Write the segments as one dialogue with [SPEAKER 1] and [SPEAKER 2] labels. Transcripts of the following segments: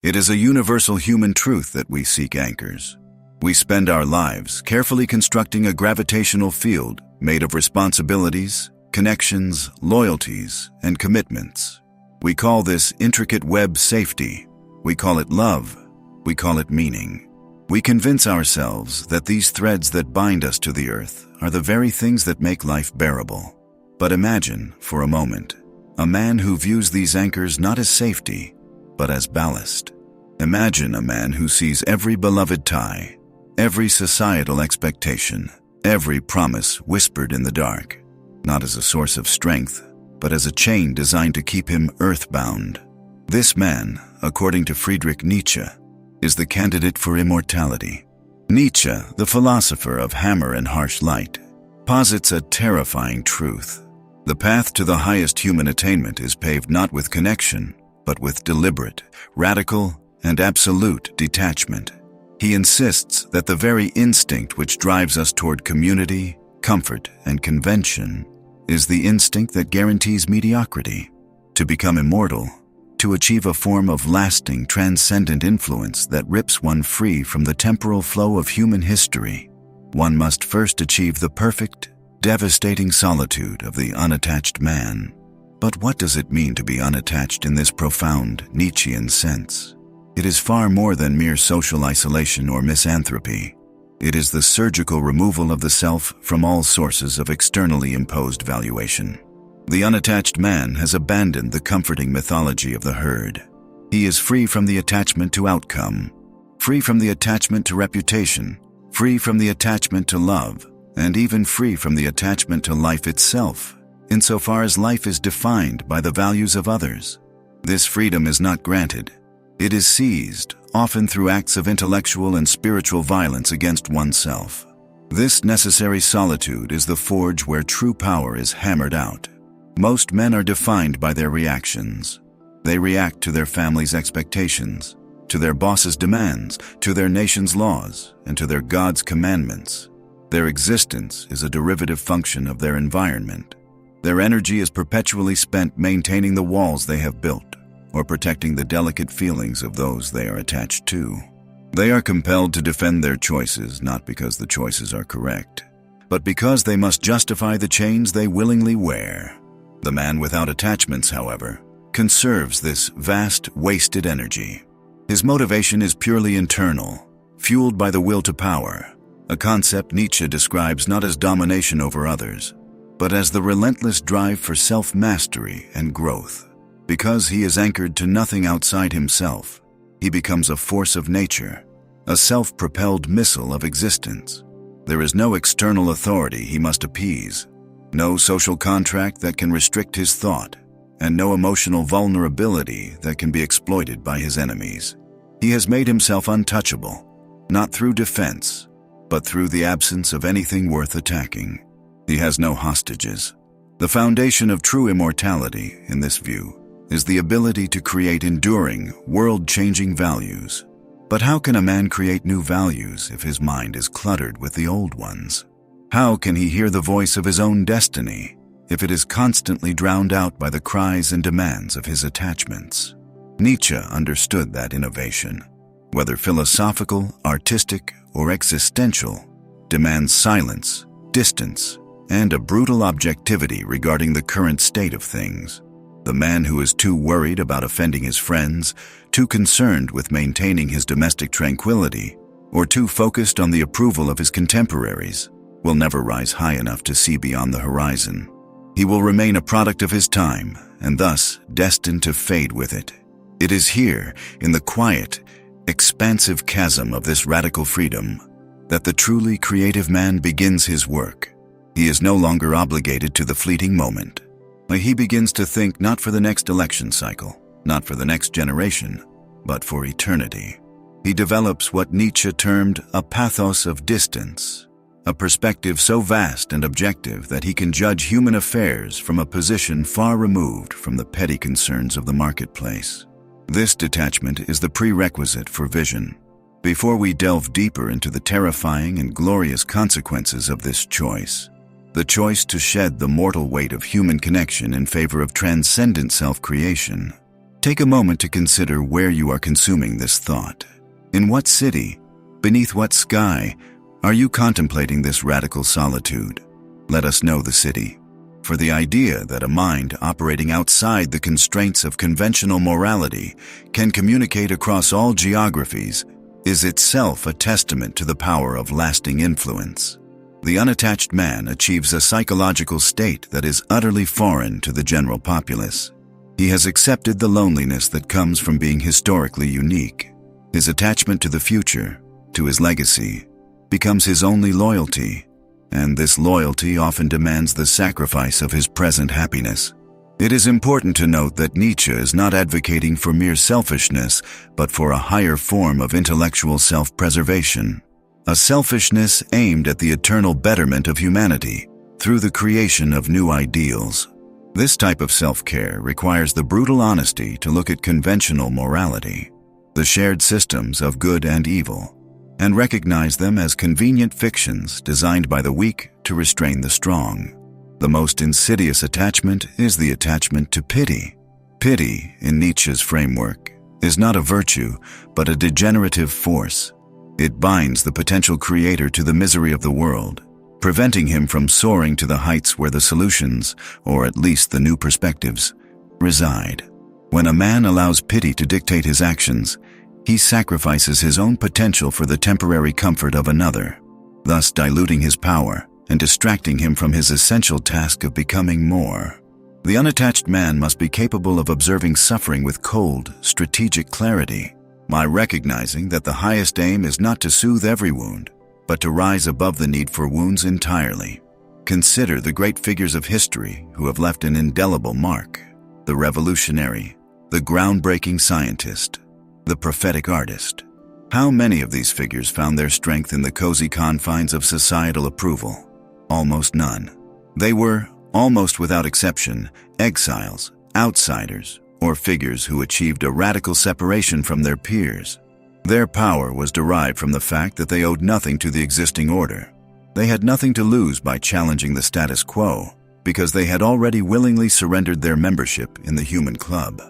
[SPEAKER 1] It is a universal human truth that we seek anchors. We spend our lives carefully constructing a gravitational field made of responsibilities, connections, loyalties, and commitments. We call this intricate web safety. We call it love. We call it meaning. We convince ourselves that these threads that bind us to the earth are the very things that make life bearable. But imagine, for a moment, a man who views these anchors not as safety, but as ballast. Imagine a man who sees every beloved tie, every societal expectation, every promise whispered in the dark, not as a source of strength, but as a chain designed to keep him earthbound. This man, according to Friedrich Nietzsche, is the candidate for immortality. Nietzsche, the philosopher of hammer and harsh light, posits a terrifying truth. The path to the highest human attainment is paved not with connection, but with deliberate, radical, and absolute detachment. He insists that the very instinct which drives us toward community, comfort, and convention is the instinct that guarantees mediocrity. To become immortal, to achieve a form of lasting, transcendent influence that rips one free from the temporal flow of human history, one must first achieve the perfect, devastating solitude of the unattached man. But what does it mean to be unattached in this profound Nietzschean sense? It is far more than mere social isolation or misanthropy. It is the surgical removal of the self from all sources of externally imposed valuation. The unattached man has abandoned the comforting mythology of the herd. He is free from the attachment to outcome, free from the attachment to reputation, free from the attachment to love, and even free from the attachment to life itself, insofar as life is defined by the values of others. This freedom is not granted. It is seized, often through acts of intellectual and spiritual violence against oneself. This necessary solitude is the forge where true power is hammered out. Most men are defined by their reactions. They react to their family's expectations, to their boss's demands, to their nation's laws, and to their God's commandments. Their existence is a derivative function of their environment. Their energy is perpetually spent maintaining the walls they have built, or protecting the delicate feelings of those they are attached to. They are compelled to defend their choices not because the choices are correct, but because they must justify the chains they willingly wear. The man without attachments, however, conserves this vast, wasted energy. His motivation is purely internal, fueled by the will to power, a concept Nietzsche describes not as domination over others, but as the relentless drive for self-mastery and growth. Because he is anchored to nothing outside himself, he becomes a force of nature, a self-propelled missile of existence. There is no external authority he must appease, no social contract that can restrict his thought, and no emotional vulnerability that can be exploited by his enemies. He has made himself untouchable, not through defense, but through the absence of anything worth attacking. He has no hostages. The foundation of true immortality, in this view, is the ability to create enduring, world-changing values. But how can a man create new values if his mind is cluttered with the old ones? How can he hear the voice of his own destiny if it is constantly drowned out by the cries and demands of his attachments? Nietzsche understood that innovation, whether philosophical, artistic, or existential, demands silence, distance, and a brutal objectivity regarding the current state of things. The man who is too worried about offending his friends, too concerned with maintaining his domestic tranquility, or too focused on the approval of his contemporaries, will never rise high enough to see beyond the horizon. He will remain a product of his time, and thus destined to fade with it. It is here, in the quiet, expansive chasm of this radical freedom, that the truly creative man begins his work. He is no longer obligated to the fleeting moment. He begins to think not for the next election cycle, not for the next generation, but for eternity. He develops what Nietzsche termed a pathos of distance, a perspective so vast and objective that he can judge human affairs from a position far removed from the petty concerns of the marketplace. This detachment is the prerequisite for vision. Before we delve deeper into the terrifying and glorious consequences of this choice, the choice to shed the mortal weight of human connection in favor of transcendent self-creation, Take a moment to consider where you are consuming this thought. In what city, beneath what sky, are you contemplating this radical solitude? Let us know the city. For the idea that a mind operating outside the constraints of conventional morality can communicate across all geographies is itself a testament to the power of lasting influence. The unattached man achieves a psychological state that is utterly foreign to the general populace. He has accepted the loneliness that comes from being historically unique. His attachment to the future, to his legacy, becomes his only loyalty, and this loyalty often demands the sacrifice of his present happiness. It is important to note that Nietzsche is not advocating for mere selfishness, but for a higher form of intellectual self-preservation. A selfishness aimed at the eternal betterment of humanity through the creation of new ideals. This type of self-care requires the brutal honesty to look at conventional morality, the shared systems of good and evil, and recognize them as convenient fictions designed by the weak to restrain the strong. The most insidious attachment is the attachment to pity. Pity, in Nietzsche's framework, is not a virtue, but a degenerative force. It binds the potential creator to the misery of the world, preventing him from soaring to the heights where the solutions, or at least the new perspectives, reside. When a man allows pity to dictate his actions, he sacrifices his own potential for the temporary comfort of another, thus diluting his power and distracting him from his essential task of becoming more. The unattached man must be capable of observing suffering with cold, strategic clarity, by recognizing that the highest aim is not to soothe every wound, but to rise above the need for wounds entirely. Consider the great figures of history who have left an indelible mark: the revolutionary, the groundbreaking scientist, the prophetic artist. How many of these figures found their strength in the cozy confines of societal approval? Almost none. They were, almost without exception, exiles, outsiders, or figures who achieved a radical separation from their peers. Their power was derived from the fact that they owed nothing to the existing order. They had nothing to lose by challenging the status quo, because they had already willingly surrendered their membership in the human club.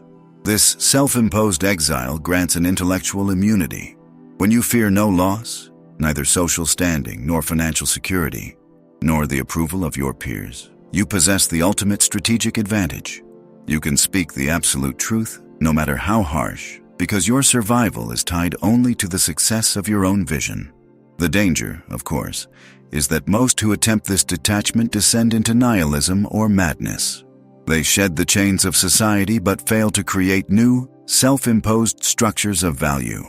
[SPEAKER 1] This self-imposed exile grants an intellectual immunity. When you fear no loss, neither social standing nor financial security, nor the approval of your peers, you possess the ultimate strategic advantage. You can speak the absolute truth, no matter how harsh, because your survival is tied only to the success of your own vision. The danger, of course, is that most who attempt this detachment descend into nihilism or madness. They shed the chains of society but fail to create new, self-imposed structures of value.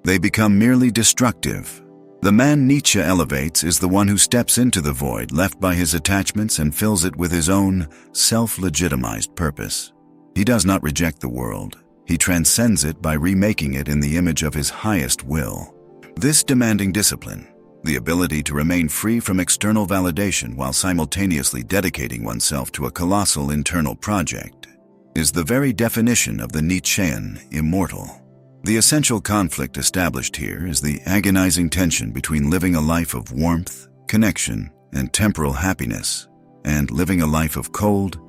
[SPEAKER 1] They become merely destructive. The man Nietzsche elevates is the one who steps into the void left by his attachments and fills it with his own self-legitimized purpose. He does not reject the world. He transcends it by remaking it in the image of his highest will. This demanding discipline, the ability to remain free from external validation while simultaneously dedicating oneself to a colossal internal project, is the very definition of the Nietzschean immortal. The essential conflict established here is the agonizing tension between living a life of warmth, connection, and temporal happiness, and living a life of cold,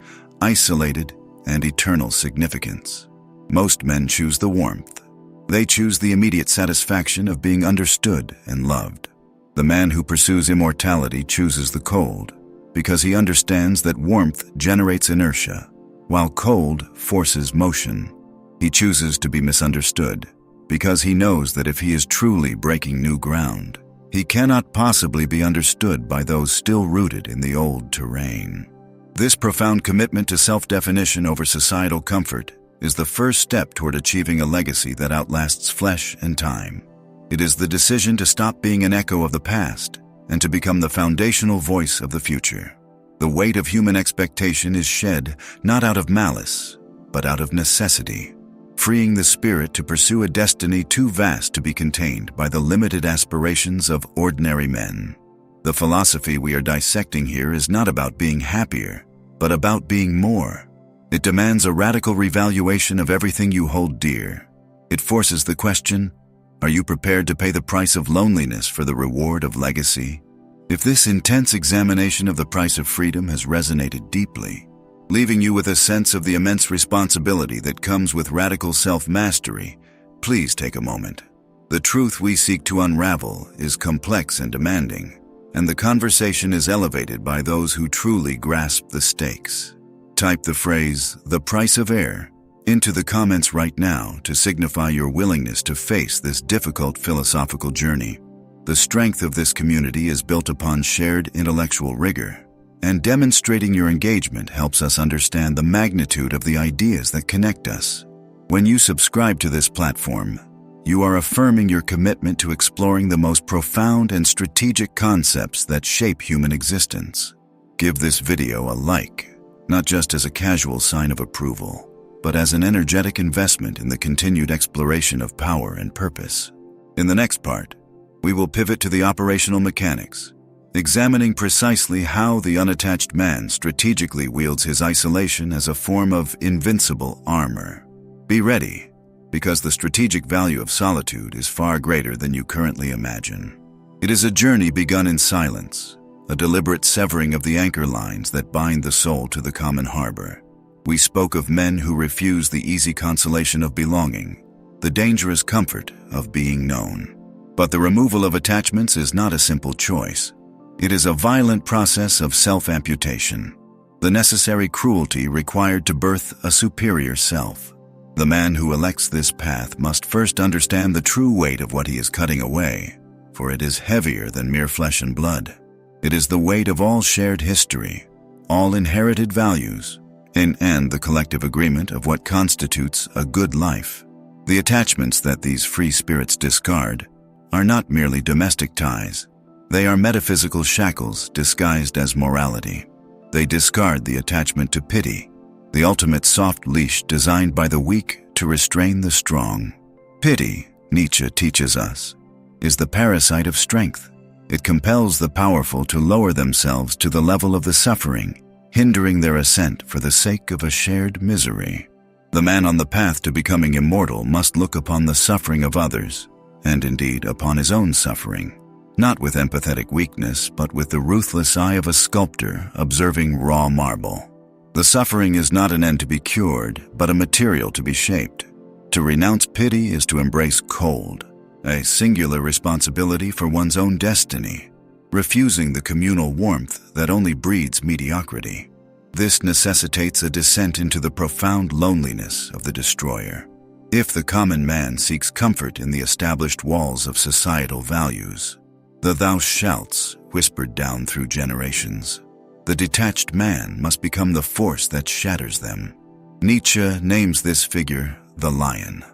[SPEAKER 1] isolated, and eternal significance. Most men choose the warmth. They choose the immediate satisfaction of being understood and loved. The man who pursues immortality chooses the cold, because he understands that warmth generates inertia, while cold forces motion. He chooses to be misunderstood, because he knows that if he is truly breaking new ground, he cannot possibly be understood by those still rooted in the old terrain. This profound commitment to self-definition over societal comfort is the first step toward achieving a legacy that outlasts flesh and time. It is the decision to stop being an echo of the past and to become the foundational voice of the future. The weight of human expectation is shed not out of malice, but out of necessity, freeing the spirit to pursue a destiny too vast to be contained by the limited aspirations of ordinary men. The philosophy we are dissecting here is not about being happier, but about being more. It demands a radical revaluation of everything you hold dear. It forces the question, are you prepared to pay the price of loneliness for the reward of legacy? If this intense examination of the price of freedom has resonated deeply, leaving you with a sense of the immense responsibility that comes with radical self-mastery. Please take a moment. The truth we seek to unravel is complex and demanding, and the conversation is elevated by those who truly grasp the stakes. Type the phrase, "the price of air," into the comments right now to signify your willingness to face this difficult philosophical journey. The strength of this community is built upon shared intellectual rigor, and demonstrating your engagement helps us understand the magnitude of the ideas that connect us. When you subscribe to this platform, you are affirming your commitment to exploring the most profound and strategic concepts that shape human existence. Give this video a like, not just as a casual sign of approval, but as an energetic investment in the continued exploration of power and purpose. In the next part, we will pivot to the operational mechanics, examining precisely how the unattached man strategically wields his isolation as a form of invincible armor. Be ready, because the strategic value of solitude is far greater than you currently imagine. It is a journey begun in silence, a deliberate severing of the anchor lines that bind the soul to the common harbor. We spoke of men who refuse the easy consolation of belonging, the dangerous comfort of being known. But the removal of attachments is not a simple choice. It is a violent process of self-amputation, the necessary cruelty required to birth a superior self. The man who elects this path must first understand the true weight of what he is cutting away, for it is heavier than mere flesh and blood. It is the weight of all shared history, all inherited values, and the collective agreement of what constitutes a good life. The attachments that these free spirits discard are not merely domestic ties. They are metaphysical shackles disguised as morality. They discard the attachment to pity, the ultimate soft leash designed by the weak to restrain the strong. Pity, Nietzsche teaches us, is the parasite of strength. It compels the powerful to lower themselves to the level of the suffering, hindering their ascent for the sake of a shared misery. The man on the path to becoming immortal must look upon the suffering of others, and indeed upon his own suffering, not with empathetic weakness, but with the ruthless eye of a sculptor observing raw marble. The suffering is not an end to be cured, but a material to be shaped. To renounce pity is to embrace cold, a singular responsibility for one's own destiny, refusing the communal warmth that only breeds mediocrity. This necessitates a descent into the profound loneliness of the destroyer. If the common man seeks comfort in the established walls of societal values, the thou shalts whispered down through generations, the detached man must become the force that shatters them. Nietzsche names this figure the lion.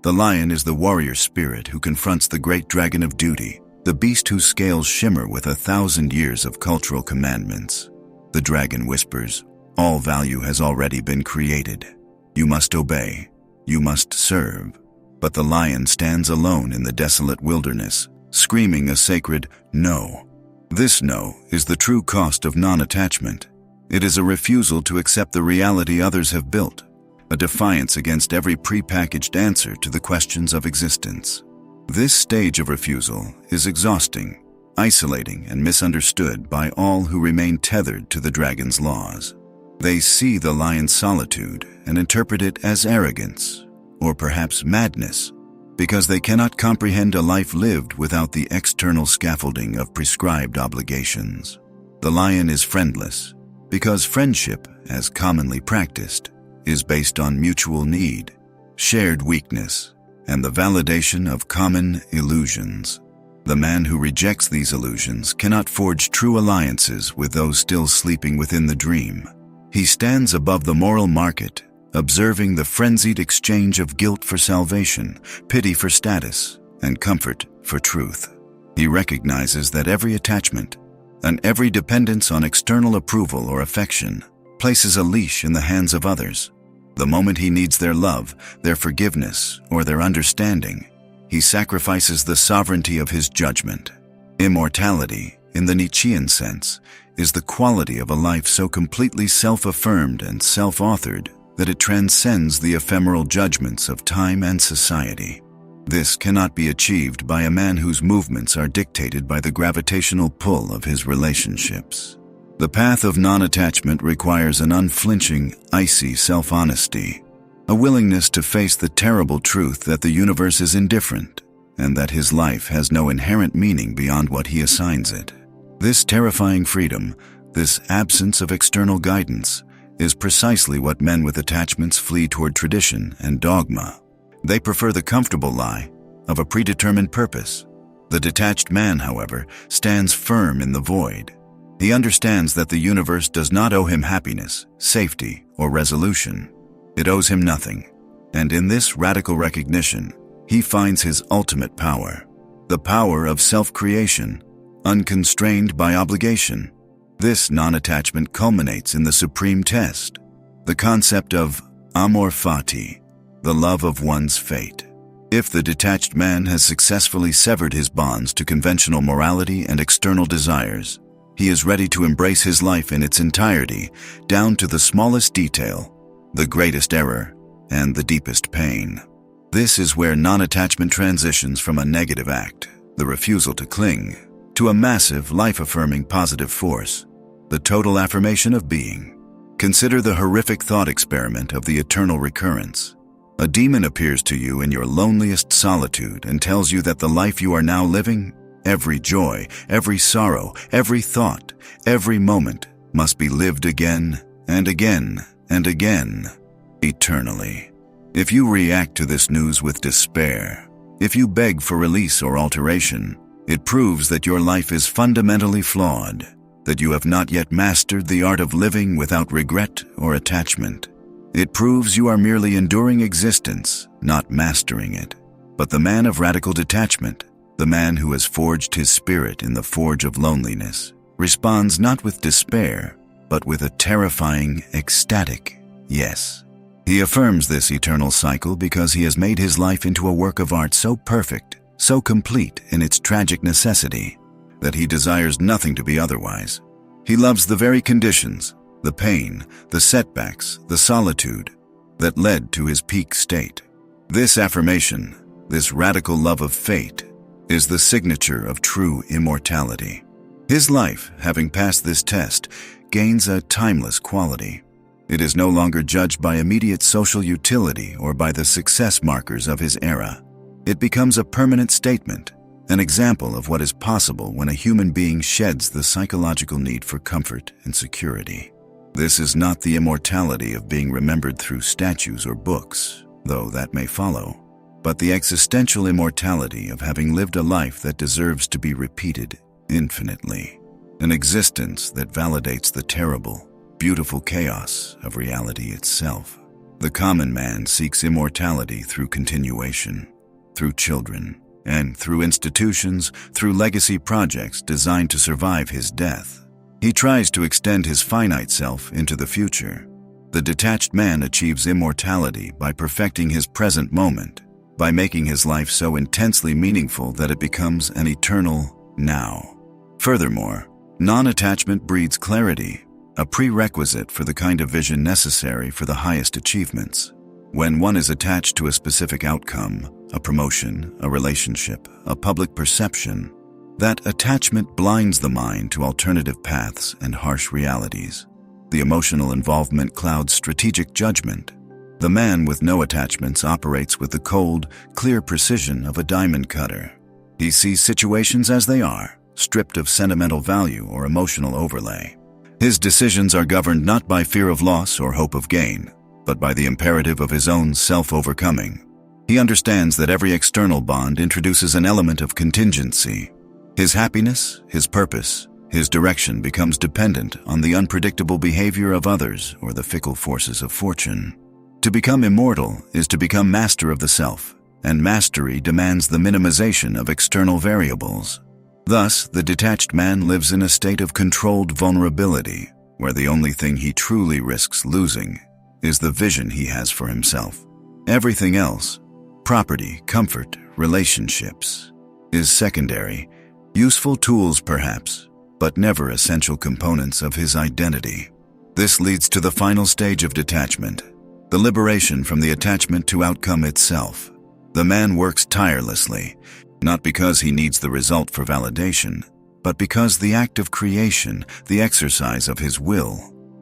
[SPEAKER 1] The lion is the warrior spirit who confronts the great dragon of duty, the beast whose scales shimmer with 1,000 years of cultural commandments. The dragon whispers, "All value has already been created. You must obey. You must serve." But the lion stands alone in the desolate wilderness, screaming a sacred no. This no is the true cost of non-attachment. It is a refusal to accept the reality others have built, a defiance against every prepackaged answer to the questions of existence. This stage of refusal is exhausting, isolating, and misunderstood by all who remain tethered to the dragon's laws. They see the lion's solitude and interpret it as arrogance, or perhaps madness, because they cannot comprehend a life lived without the external scaffolding of prescribed obligations. The lion is friendless, because friendship, as commonly practiced, is based on mutual need, shared weakness, and the validation of common illusions. The man who rejects these illusions cannot forge true alliances with those still sleeping within the dream. He stands above the moral market, observing the frenzied exchange of guilt for salvation, pity for status, and comfort for truth. He recognizes that every attachment and every dependence on external approval or affection places a leash in the hands of others. The moment he needs their love, their forgiveness, or their understanding, he sacrifices the sovereignty of his judgment. Immortality, in the Nietzschean sense, is the quality of a life so completely self-affirmed and self-authored that it transcends the ephemeral judgments of time and society. This cannot be achieved by a man whose movements are dictated by the gravitational pull of his relationships. The path of non-attachment requires an unflinching, icy self-honesty, a willingness to face the terrible truth that the universe is indifferent and that his life has no inherent meaning beyond what he assigns it. This terrifying freedom, this absence of external guidance, is precisely what men with attachments flee toward tradition and dogma. They prefer the comfortable lie of a predetermined purpose. The detached man, however, stands firm in the void. He understands that the universe does not owe him happiness, safety, or resolution. It owes him nothing. And in this radical recognition, he finds his ultimate power, the power of self-creation, unconstrained by obligation. This non-attachment culminates in the supreme test, the concept of Amor Fati, the love of one's fate. If the detached man has successfully severed his bonds to conventional morality and external desires, he is ready to embrace his life in its entirety, down to the smallest detail, the greatest error, and the deepest pain. This is where non-attachment transitions from a negative act, the refusal to cling, to a massive, life-affirming positive force, the total affirmation of being. Consider the horrific thought experiment of the eternal recurrence. A demon appears to you in your loneliest solitude and tells you that the life you are now living, every joy, every sorrow, every thought, every moment, must be lived again and again and again, eternally. If you react to this news with despair, if you beg for release or alteration, it proves that your life is fundamentally flawed, that you have not yet mastered the art of living without regret or attachment. It proves you are merely enduring existence, not mastering it. But the man of radical detachment, the man who has forged his spirit in the forge of loneliness, responds not with despair, but with a terrifying, ecstatic yes. He affirms this eternal cycle because he has made his life into a work of art so perfect, so complete in its tragic necessity, that he desires nothing to be otherwise. He loves the very conditions, the pain, the setbacks, the solitude that led to his peak state. This affirmation, this radical love of fate, is the signature of true immortality. His life, having passed this test, gains a timeless quality. It is no longer judged by immediate social utility or by the success markers of his era. It becomes a permanent statement, an example of what is possible when a human being sheds the psychological need for comfort and security. This is not the immortality of being remembered through statues or books, though that may follow, but the existential immortality of having lived a life that deserves to be repeated infinitely, an existence that validates the terrible, beautiful chaos of reality itself. The common man seeks immortality through continuation, through children, and through institutions, through legacy projects designed to survive his death. He tries to extend his finite self into the future. The detached man achieves immortality by perfecting his present moment, by making his life so intensely meaningful that it becomes an eternal now. Furthermore, non-attachment breeds clarity, a prerequisite for the kind of vision necessary for the highest achievements. When one is attached to a specific outcome, a promotion, a relationship, a public perception, that attachment blinds the mind to alternative paths and harsh realities. The emotional involvement clouds strategic judgment. The man with no attachments operates with the cold, clear precision of a diamond cutter. He sees situations as they are, stripped of sentimental value or emotional overlay. His decisions are governed not by fear of loss or hope of gain, but by the imperative of his own self-overcoming. He understands that every external bond introduces an element of contingency. His happiness, his purpose, his direction becomes dependent on the unpredictable behavior of others or the fickle forces of fortune. To become immortal is to become master of the self, and mastery demands the minimization of external variables. Thus, the detached man lives in a state of controlled vulnerability, where the only thing he truly risks losing is the vision he has for himself. Everything else, property, comfort, relationships, is secondary, useful tools perhaps, but never essential components of his identity. This leads to the final stage of detachment, the liberation from the attachment to outcome itself. The man works tirelessly, not because he needs the result for validation, but because the act of creation, the exercise of his will,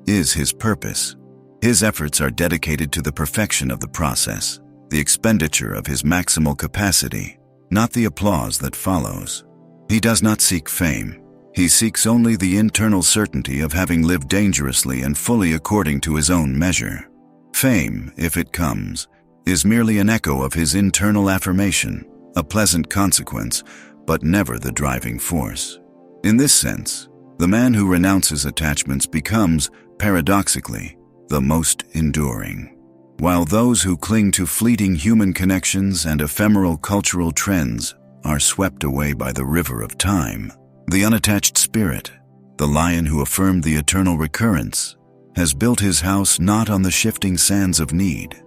[SPEAKER 1] is his purpose. His efforts are dedicated to the perfection of the process, the expenditure of his maximal capacity, not the applause that follows. He does not seek fame. He seeks only the internal certainty of having lived dangerously and fully according to his own measure. Fame, if it comes, is merely an echo of his internal affirmation, a pleasant consequence, but never the driving force. In this sense, the man who renounces attachments becomes, paradoxically, the most enduring. While those who cling to fleeting human connections and ephemeral cultural trends are swept away by the river of time, the unattached spirit, the lion who affirmed the eternal recurrence, has built his house not on the shifting sands of need,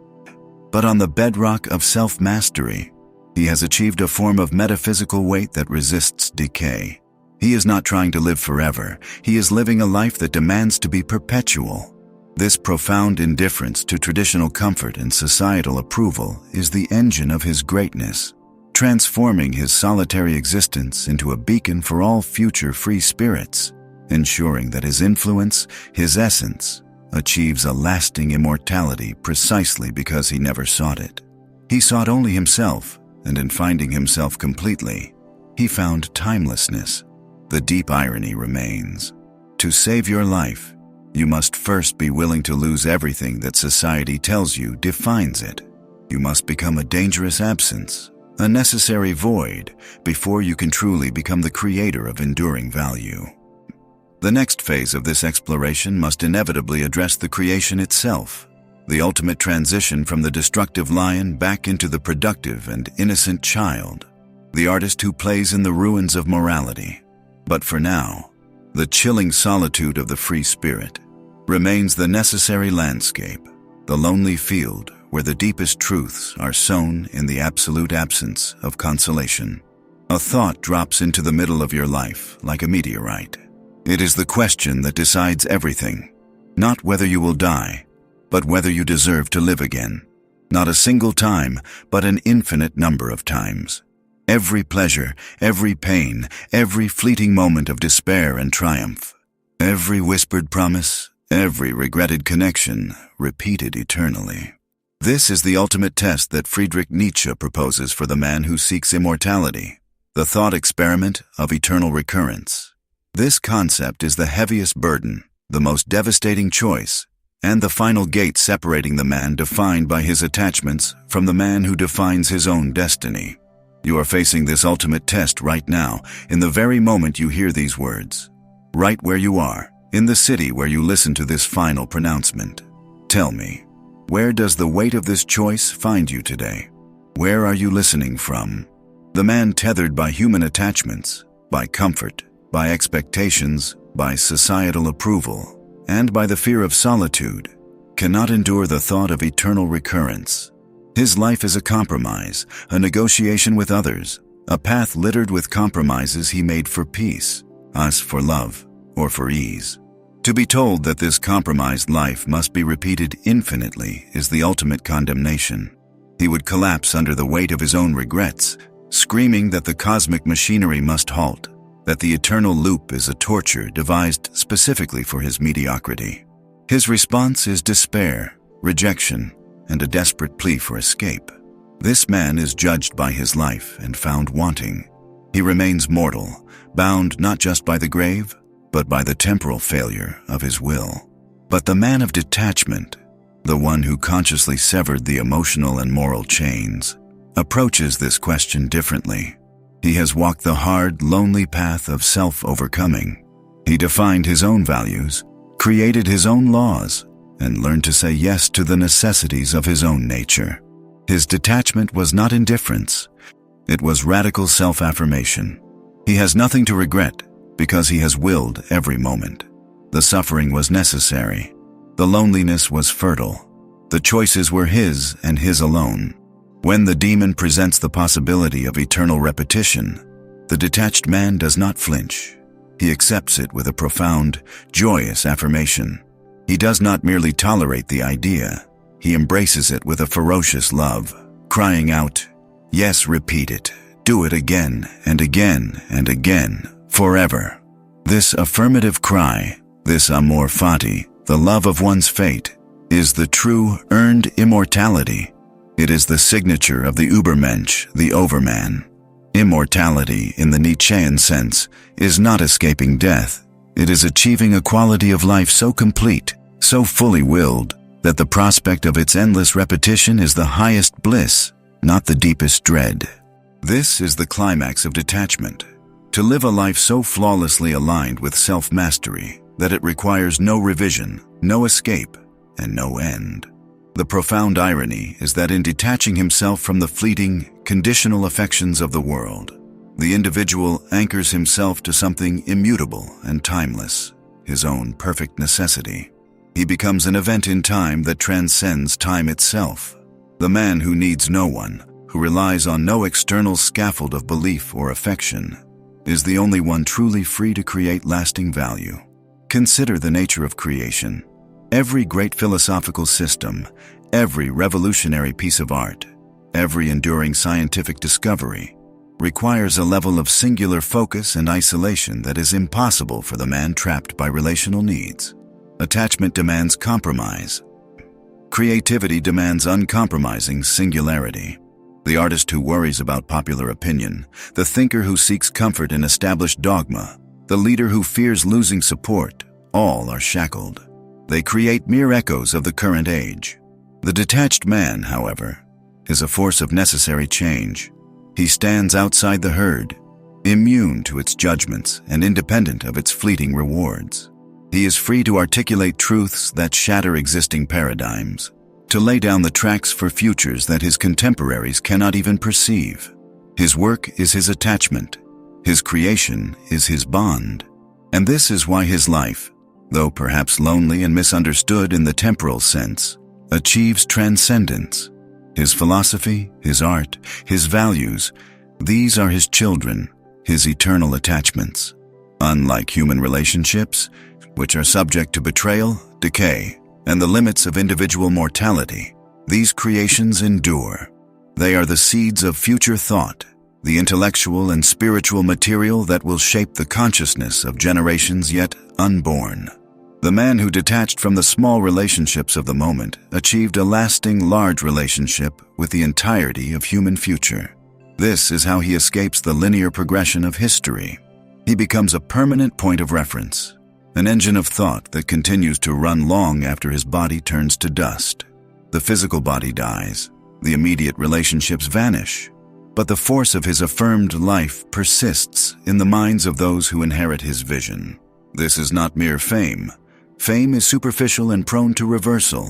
[SPEAKER 1] but on the bedrock of self-mastery. He has achieved a form of metaphysical weight that resists decay. He is not trying to live forever. He is living a life that demands to be perpetual. This profound indifference to traditional comfort and societal approval is the engine of his greatness, transforming his solitary existence into a beacon for all future free spirits, ensuring that his influence, his essence, achieves a lasting immortality precisely because he never sought it. He sought only himself, and in finding himself completely, he found timelessness. The deep irony remains. To save your life, you must first be willing to lose everything that society tells you defines it. You must become a dangerous absence, a necessary void, before you can truly become the creator of enduring value. The next phase of this exploration must inevitably address the creation itself, the ultimate transition from the destructive lion back into the productive and innocent child, the artist who plays in the ruins of morality. But for now, the chilling solitude of the free spirit remains the necessary landscape, the lonely field where the deepest truths are sown in the absolute absence of consolation. A thought drops into the middle of your life like a meteorite. It is the question that decides everything, not whether you will die, but whether you deserve to live again. Not a single time, but an infinite number of times. Every pleasure, every pain, every fleeting moment of despair and triumph, every whispered promise, every regretted connection, repeated eternally. This is the ultimate test that Friedrich Nietzsche proposes for the man who seeks immortality, the thought experiment of eternal recurrence. This concept is the heaviest burden, the most devastating choice, and the final gate separating the man defined by his attachments from the man who defines his own destiny. You are facing this ultimate test right now, in the very moment you hear these words. Right where you are, in the city where you listen to this final pronouncement. Tell me, where does the weight of this choice find you today? Where are you listening from? The man tethered by human attachments, by comfort, by expectations, by societal approval, and by the fear of solitude, cannot endure the thought of eternal recurrence. His life is a compromise, a negotiation with others, a path littered with compromises he made for peace, us for love, or for ease. To be told that this compromised life must be repeated infinitely is the ultimate condemnation. He would collapse under the weight of his own regrets, screaming that the cosmic machinery must halt, that the eternal loop is a torture devised specifically for his mediocrity. His response is despair, rejection, and a desperate plea for escape. This man is judged by his life and found wanting. He remains mortal, bound not just by the grave, but by the temporal failure of his will. But the man of detachment, the one who consciously severed the emotional and moral chains, approaches this question differently. He has walked the hard, lonely path of self-overcoming. He defined his own values, created his own laws, and learned to say yes to the necessities of his own nature. His detachment was not indifference. It was radical self-affirmation. He has nothing to regret because he has willed every moment. The suffering was necessary. The loneliness was fertile. The choices were his and his alone. When the demon presents the possibility of eternal repetition, the detached man does not flinch. He accepts it with a profound, joyous affirmation. He does not merely tolerate the idea, he embraces it with a ferocious love, crying out, "Yes, repeat it, do it again and again and again, forever. This affirmative cry, this Amor Fati, the love of one's fate, is the true earned immortality. It is the signature of the Übermensch, the overman. Immortality, in the Nietzschean sense, is not escaping death. It is achieving a quality of life so complete, so fully willed, that the prospect of its endless repetition is the highest bliss, not the deepest dread. This is the climax of detachment. To live a life so flawlessly aligned with self-mastery that it requires no revision, no escape, and no end. The profound irony is that in detaching himself from the fleeting, conditional affections of the world, the individual anchors himself to something immutable and timeless, his own perfect necessity. He becomes an event in time that transcends time itself. The man who needs no one, who relies on no external scaffold of belief or affection, is the only one truly free to create lasting value. Consider the nature of creation. Every great philosophical system, every revolutionary piece of art, every enduring scientific discovery, requires a level of singular focus and isolation that is impossible for the man trapped by relational needs. Attachment demands compromise. Creativity demands uncompromising singularity. The artist who worries about popular opinion, the thinker who seeks comfort in established dogma, the leader who fears losing support, all are shackled. They create mere echoes of the current age. The detached man, however, is a force of necessary change. He stands outside the herd, immune to its judgments and independent of its fleeting rewards. He is free to articulate truths that shatter existing paradigms, to lay down the tracks for futures that his contemporaries cannot even perceive. His work is his attachment. His creation is his bond. And this is why his life, though perhaps lonely and misunderstood in the temporal sense, achieves transcendence. His philosophy, his art, his values, these are his children, his eternal attachments. Unlike human relationships, which are subject to betrayal, decay, and the limits of individual mortality, these creations endure. They are the seeds of future thought, the intellectual and spiritual material that will shape the consciousness of generations yet unborn. The man who detached from the small relationships of the moment achieved a lasting large relationship with the entirety of human future. This is how he escapes the linear progression of history. He becomes a permanent point of reference, an engine of thought that continues to run long after his body turns to dust. The physical body dies, the immediate relationships vanish, but the force of his affirmed life persists in the minds of those who inherit his vision. This is not mere fame. Fame is superficial and prone to reversal.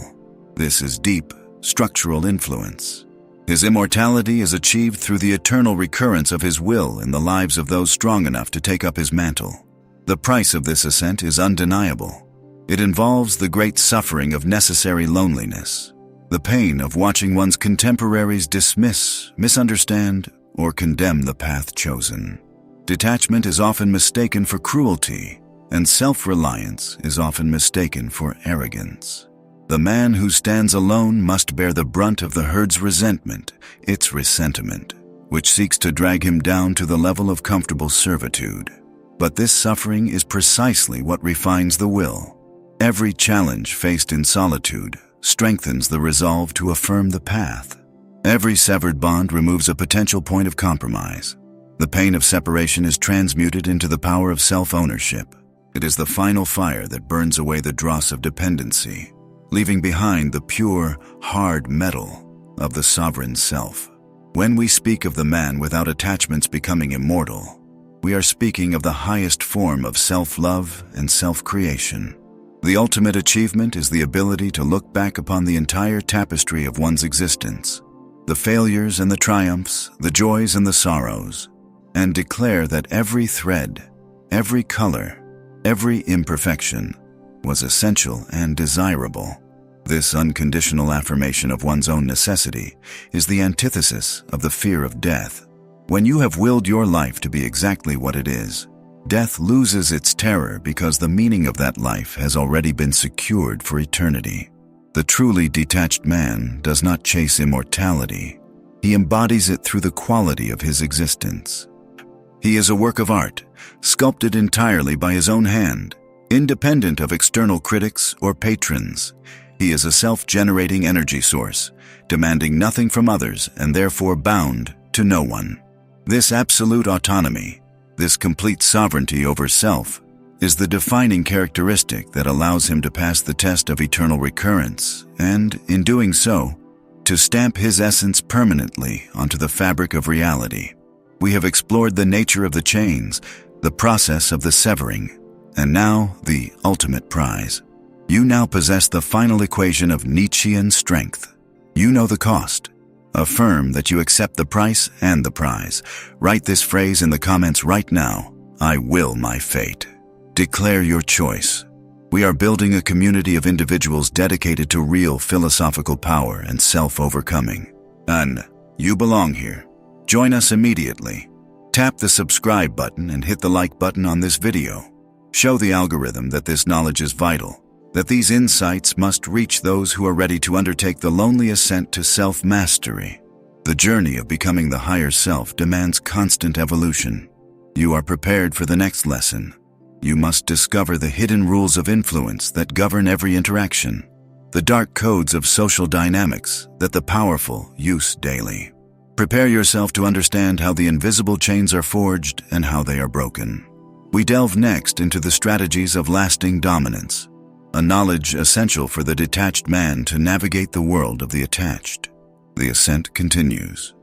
[SPEAKER 1] This is deep, structural influence. His immortality is achieved through the eternal recurrence of his will in the lives of those strong enough to take up his mantle. The price of this ascent is undeniable. It involves the great suffering of necessary loneliness, the pain of watching one's contemporaries dismiss, misunderstand, or condemn the path chosen. Detachment is often mistaken for cruelty, and self-reliance is often mistaken for arrogance. The man who stands alone must bear the brunt of the herd's resentment, its ressentiment, which seeks to drag him down to the level of comfortable servitude. But this suffering is precisely what refines the will. Every challenge faced in solitude strengthens the resolve to affirm the path. Every severed bond removes a potential point of compromise. The pain of separation is transmuted into the power of self-ownership. It is the final fire that burns away the dross of dependency, leaving behind the pure, hard metal of the sovereign self. When we speak of the man without attachments becoming immortal, we are speaking of the highest form of self-love and self-creation. The ultimate achievement is the ability to look back upon the entire tapestry of one's existence, the failures and the triumphs, the joys and the sorrows, and declare that every thread, every color, every imperfection was essential and desirable. This unconditional affirmation of one's own necessity is the antithesis of the fear of death. When you have willed your life to be exactly what it is, death loses its terror because the meaning of that life has already been secured for eternity. The truly detached man does not chase immortality. He embodies it through the quality of his existence. He is a work of art, sculpted entirely by his own hand, independent of external critics or patrons. He is a self-generating energy source, demanding nothing from others and therefore bound to no one. This absolute autonomy, this complete sovereignty over self, is the defining characteristic that allows him to pass the test of eternal recurrence and, in doing so, to stamp his essence permanently onto the fabric of reality. We have explored the nature of the chains, the process of the severing, and now the ultimate prize. You now possess the final equation of Nietzschean strength. You know the cost. Affirm that you accept the price and the prize. Write this phrase in the comments right now. I will my fate. Declare your choice. We are building a community of individuals dedicated to real philosophical power and self-overcoming. And you belong here. Join us immediately. Tap the subscribe button and hit the like button on this video. Show the algorithm that this knowledge is vital, that these insights must reach those who are ready to undertake the lonely ascent to self-mastery. The journey of becoming the higher self demands constant evolution. You are prepared for the next lesson. You must discover the hidden rules of influence that govern every interaction, the dark codes of social dynamics that the powerful use daily. Prepare yourself to understand how the invisible chains are forged and how they are broken. We delve next into the strategies of lasting dominance, a knowledge essential for the detached man to navigate the world of the attached. The ascent continues.